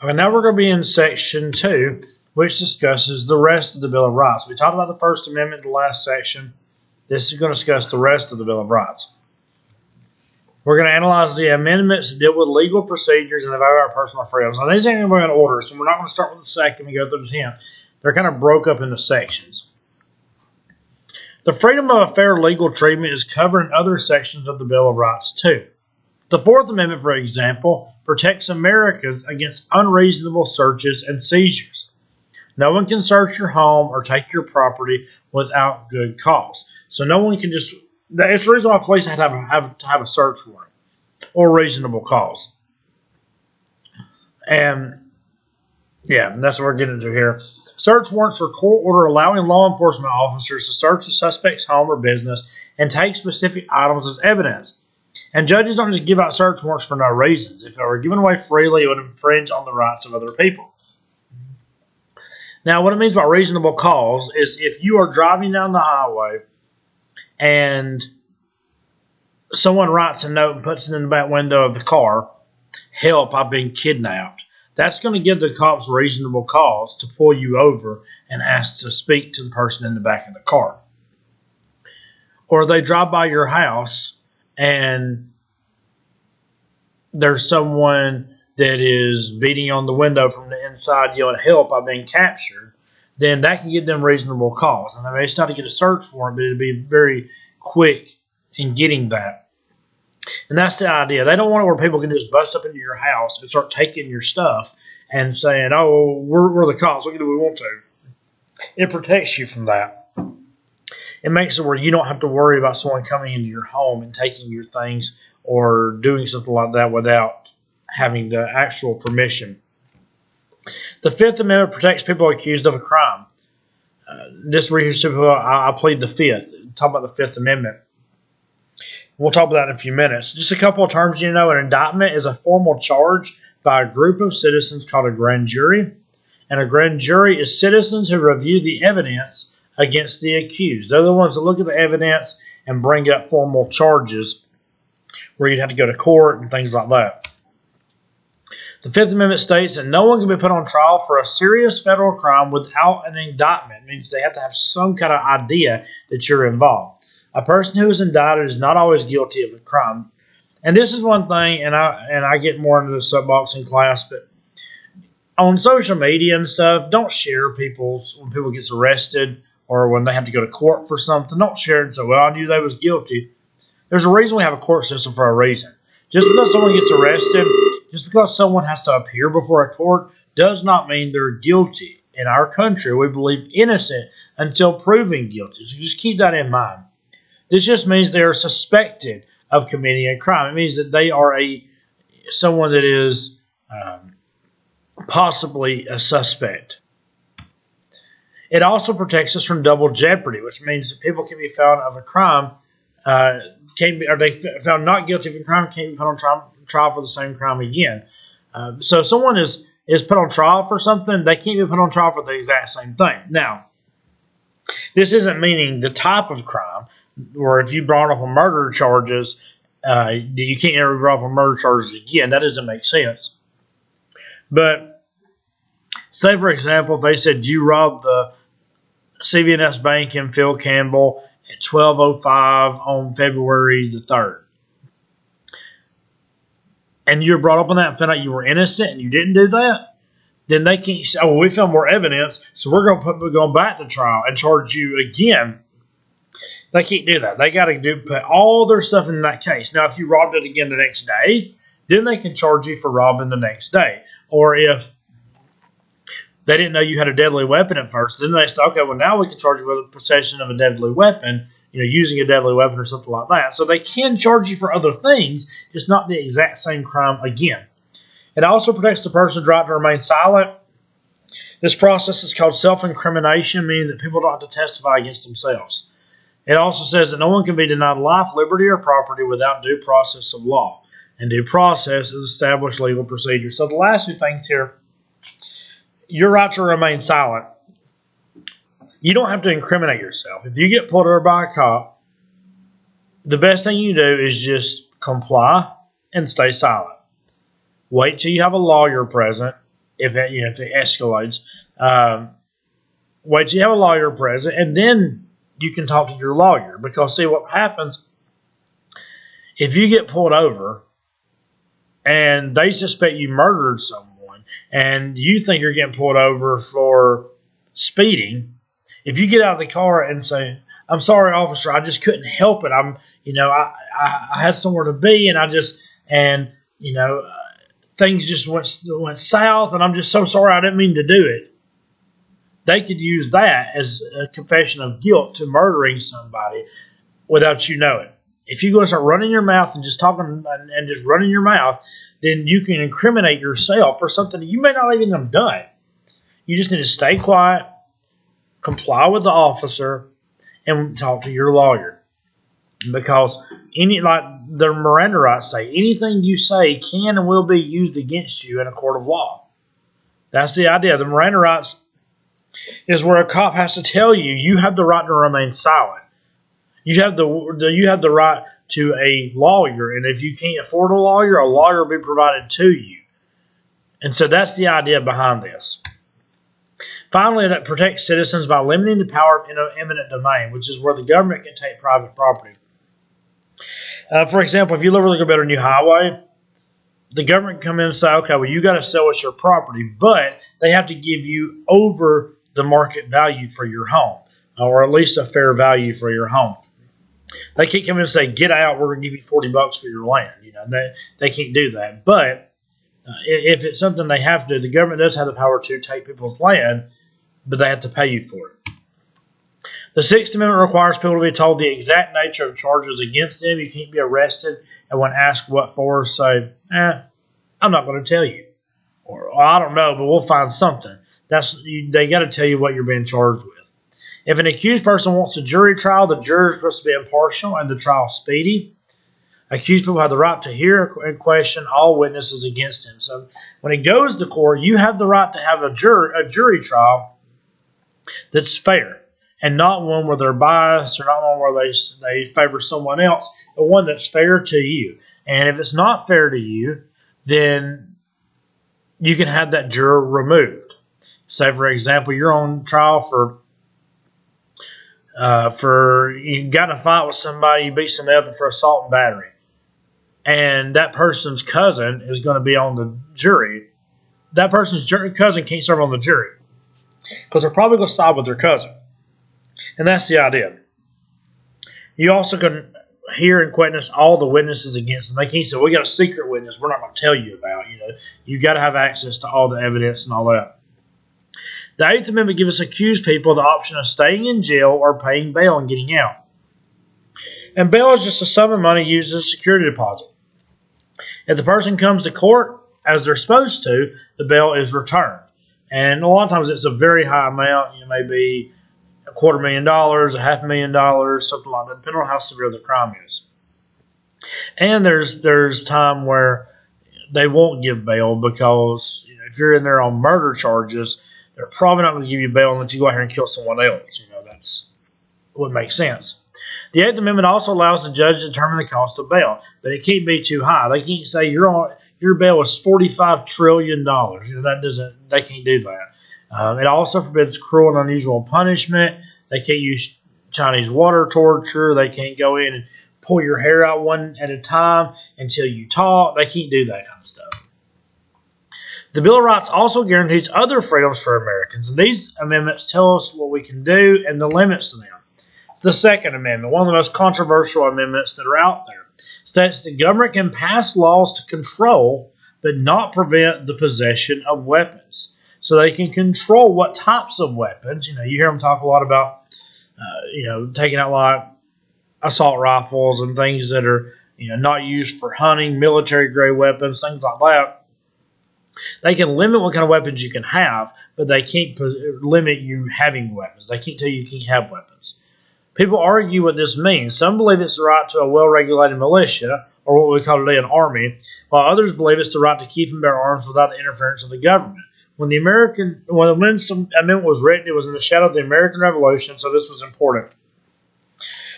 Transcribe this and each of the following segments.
Okay, now we're going to be in section 2, which discusses the rest of the Bill of Rights. We talked about the First Amendment in the last section. This is going to discuss the rest of the Bill of Rights. We're going to analyze the amendments that deal with legal procedures and evaluate our personal freedoms. Now, these ain't going to be in order, so we're not going to start with the second and go through the 10th. They're kind of broke up into sections. The freedom of a fair legal treatment is covered in other sections of the Bill of Rights, too. The Fourth Amendment, for example, protects Americans against unreasonable searches and seizures. No one can search your home or take your property without good cause. So no one can just... It's the reason why police have to have a search warrant or reasonable cause. And, yeah, that's what we're getting into here. Search warrants are court order allowing law enforcement officers to search a suspect's home or business and take specific items as evidence. And judges don't just give out search warrants for no reasons. If they were given away freely, it would infringe on the rights of other people. Now, what it means by reasonable cause is if you are driving down the highway and someone writes a note and puts it in the back window of the car, "Help, I've been kidnapped," that's going to give the cops reasonable cause to pull you over and ask to speak to the person in the back of the car. Or they drive by your house and there's someone that is beating on the window from the inside yelling, "Help, I've been captured," then that can give them reasonable cause. And I mean, it's not to get a search warrant, but it'll be very quick in getting that. And that's the idea. They don't want it where people can just bust up into your house and start taking your stuff and saying, "Oh, we're the cops. We can do what we want to." It protects you from that. It makes it where you don't have to worry about someone coming into your home and taking your things or doing something like that without having the actual permission. The Fifth Amendment protects people accused of a crime. I plead the Fifth. Talk about the Fifth Amendment. We'll talk about that in a few minutes. Just a couple of terms you know. An indictment is a formal charge by a group of citizens called a grand jury. And a grand jury is citizens who review the evidence against the accused. They're the ones that look at the evidence and bring up formal charges where you'd have to go to court and things like that. The Fifth Amendment states that no one can be put on trial for a serious federal crime without an indictment. It means they have to have some kind of idea that you're involved. A person who is indicted is not always guilty of a crime. And this is one thing, and I get more into the soapbox in class, but on social media and stuff, don't share when people gets arrested or when they have to go to court for something. Don't share it and say, "Well, I knew they was guilty." There's a reason we have a court system for a reason. Just because someone gets arrested, just because someone has to appear before a court, does not mean they're guilty. In our country, we believe innocent until proven guilty. So just keep that in mind. This just means they are suspected of committing a crime. It means that they are someone that is possibly a suspect. It also protects us from double jeopardy, which means that people can be found of a crime, found not guilty of a crime, can't be put on trial for the same crime again. So if someone is put on trial for something, they can't be put on trial for the exact same thing. Now, this isn't meaning the type of crime, or if you brought up on murder charges, you can't ever bring up on murder charges again. That doesn't make sense. But say, for example, if they said you robbed the CVNS Bank in Phil Campbell at 12:05 on February the 3rd, and you're brought up on that and found out you were innocent and you didn't do that, then they can't say, "Oh, well, we found more evidence, so we're going back to trial and charge you again." They can't do that. They got to put all their stuff in that case. Now, if you robbed it again the next day, then they can charge you for robbing the next day. Or if they didn't know you had a deadly weapon at first, then they say, "Okay, well, now we can charge you with possession of a deadly weapon, using a deadly weapon or something like that." So they can charge you for other things, just not the exact same crime again. It also protects the person's right to remain silent. This process is called self-incrimination, meaning that people don't have to testify against themselves. It also says that no one can be denied life, liberty, or property without due process of law. And due process is established legal procedure. So the last two things here, your right to remain silent. You don't have to incriminate yourself. If you get pulled over by a cop, the best thing you do is just comply and stay silent. Wait till you have a lawyer present if it escalates. Wait till you have a lawyer present, and then you can talk to your lawyer. Because see what happens if you get pulled over and they suspect you murdered someone, and you think you're getting pulled over for speeding. If you get out of the car and say, "I'm sorry, officer, I just couldn't help it. I had somewhere to be, and things just went south, and I'm just so sorry. I didn't mean to do it." They could use that as a confession of guilt to murdering somebody without you knowing. If you go and start running your mouth and just talking and just running your mouth, then you can incriminate yourself for something that you may not even have done. You just need to stay quiet, comply with the officer, and talk to your lawyer. Because like the Miranda rights say, anything you say can and will be used against you in a court of law. That's the idea. The Miranda rights is where a cop has to tell you you have the right to remain silent. You have the right to a lawyer, and if you can't afford a lawyer will be provided to you. And so that's the idea behind this. Finally, it protects citizens by limiting the power of eminent domain, which is where the government can take private property. For example, if you literally go build a new highway, the government can come in and say, "Okay, well, you got to sell us your property," but they have to give you over the market value for your home, or at least a fair value for your home. They can't come in and say, "Get out, we're going to give you $40 for your land." They can't do that. But if it's something they have to do, the government does have the power to take people's land, but they have to pay you for it. The Sixth Amendment requires people to be told the exact nature of charges against them. You can't be arrested and when asked what for, say, "I'm not going to tell you," or "I don't know, but we'll find something." They got to tell you what you're being charged with. If an accused person wants a jury trial, the juror is supposed to be impartial and the trial speedy. Accused people have the right to hear and question all witnesses against him. So when it goes to court, you have the right to have a jury trial that's fair, and not one where they're biased or not one where they favor someone else, but one that's fair to you. And if it's not fair to you, then you can have that juror removed. Say, for example, you're on trial for you got in a fight with somebody, you beat somebody up for assault and battery, and that person's cousin is going to be on the jury. That person's cousin can't serve on the jury because they're probably going to side with their cousin, and that's the idea. You also can hear and question all the witnesses against them. They can't say, "We got a secret witness we're not going to tell you about." You got to have access to all the evidence and all that. The Eighth Amendment gives accused people the option of staying in jail or paying bail and getting out. And bail is just a sum of money used as a security deposit. If the person comes to court, as they're supposed to, the bail is returned. And a lot of times it's a very high amount. Maybe $250,000, $500,000, something like that, depending on how severe the crime is. And there's time where they won't give bail because if you're in there on murder charges, they're probably not going to give you bail unless you go out here and kill someone else. That's what makes sense. The Eighth Amendment also allows the judge to determine the cost of bail, but it can't be too high. They can't say your bail is $45 trillion. They can't do that. It also forbids cruel and unusual punishment. They can't use Chinese water torture. They can't go in and pull your hair out one at a time until you talk. They can't do that kind of stuff. The Bill of Rights also guarantees other freedoms for Americans, and these amendments tell us what we can do and the limits to them. The Second Amendment, one of the most controversial amendments that are out there, states the government can pass laws to control but not prevent the possession of weapons. So they can control what types of weapons. You hear them talk a lot about, taking out like assault rifles and things that are, not used for hunting, military-grade weapons, things like that. They can limit what kind of weapons you can have, but they can't limit you having weapons. They can't tell you can't have weapons. People argue what this means. Some believe it's the right to a well-regulated militia, or what we call today an army, while others believe it's the right to keep and bear arms without the interference of the government. When the Amendment was written, it was in the shadow of the American Revolution, so this was important.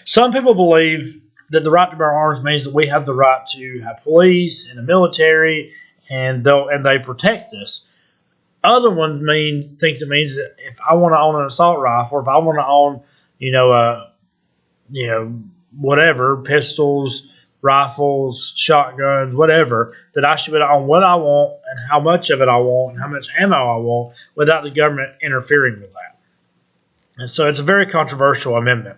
Some people believe that the right to bear arms means that we have the right to have police and a military, and they protect us. Other ones thinks it means that if I want to own an assault rifle, or if I want to own, you know, whatever, pistols, rifles, shotguns, whatever, that I should be able to own what I want and how much of it I want and how much ammo I want without the government interfering with that. And so it's a very controversial amendment.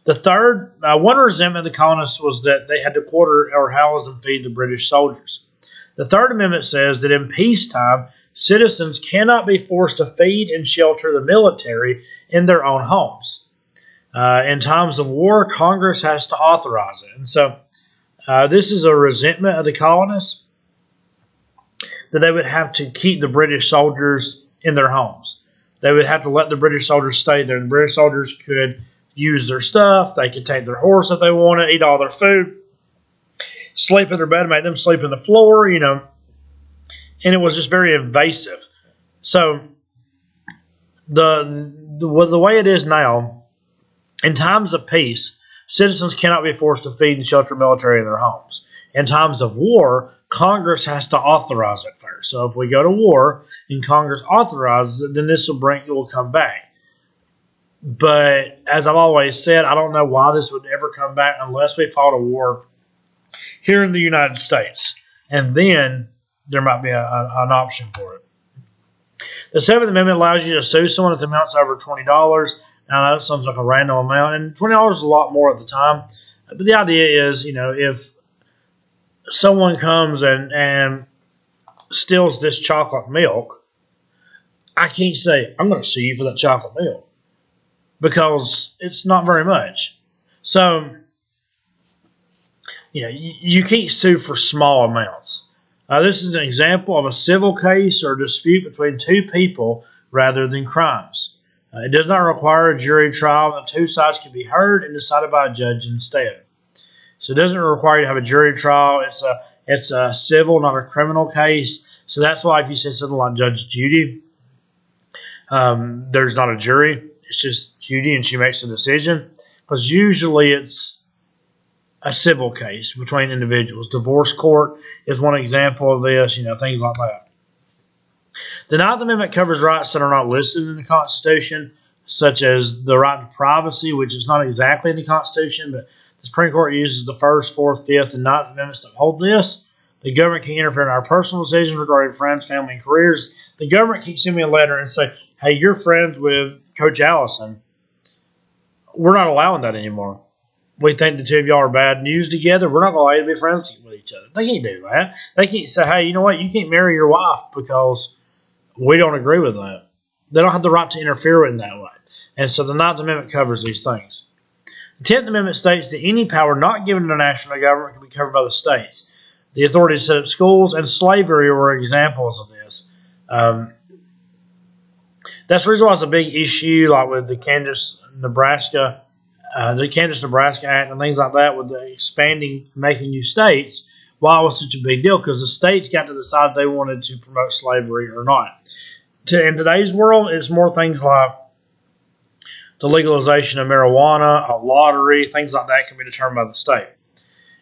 The third, one resentment of the colonists was that they had to quarter or house and feed the British soldiers. The Third Amendment says that in peacetime, citizens cannot be forced to feed and shelter the military in their own homes. In times of war, Congress has to authorize it. And so this is a resentment of the colonists that they would have to keep the British soldiers in their homes. They would have to let the British soldiers stay there. The British soldiers could use their stuff. They could take their horse if they wanted, eat all their food, sleep in their bed, make them sleep on the floor, and it was just very invasive. So the way it is now, in times of peace, citizens cannot be forced to feed and shelter military in their homes. In times of war, Congress has to authorize it first. So if we go to war and Congress authorizes it, then it will come back. But as I've always said, I don't know why this would ever come back unless we fought a war here in the United States. And then there might be an option for it. The Seventh Amendment allows you to sue someone if the amount's over $20. Now, that sounds like a random amount, and $20 is a lot more at the time. But the idea is, if someone comes and steals this chocolate milk, I can't say, I'm going to sue you for that chocolate milk, because it's not very much. So, you can't sue for small amounts. This is an example of a civil case or dispute between two people rather than crimes. It does not require a jury trial. The two sides can be heard and decided by a judge instead. So it doesn't require you to have a jury trial. It's a civil, not a criminal case. So that's why if you say something like Judge Judy, there's not a jury. It's just Judy and she makes a decision. Because usually it's a civil case between individuals. Divorce court is one example of this, things like that. The Ninth Amendment covers rights that are not listed in the Constitution, such as the right to privacy, which is not exactly in the Constitution, but the Supreme Court uses the First, Fourth, Fifth, and Ninth Amendments to uphold this. The government can interfere in our personal decisions regarding friends, family, and careers. The government can send me a letter and say, hey, you're friends with Coach Allison. We're not allowing that anymore. We think the two of y'all are bad news together. We're not going to allow you to be friends with each other. They can't do that. They can't say, hey, you know what? You can't marry your wife because we don't agree with that. They don't have the right to interfere in that way. And so the Ninth Amendment covers these things. The Tenth Amendment states that any power not given to the national government can be covered by the states. The authority to set up schools and slavery were examples of this. That's the reason why it's a big issue, like with the Kansas-Nebraska Act and things like that, with the expanding, making new states. Why it was such a big deal? Because the states got to decide if they wanted to promote slavery or not. In today's world, it's more things like the legalization of marijuana, a lottery, things like that can be determined by the state.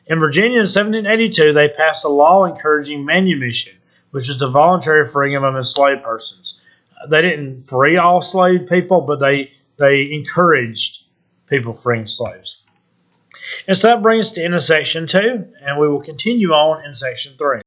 In Virginia in 1782, they passed a law encouraging manumission, which is the voluntary freeing of enslaved persons. They didn't free all slave people, but they encouraged people freeing slaves. And so that brings us to the end of section 2, and we will continue on in section 3.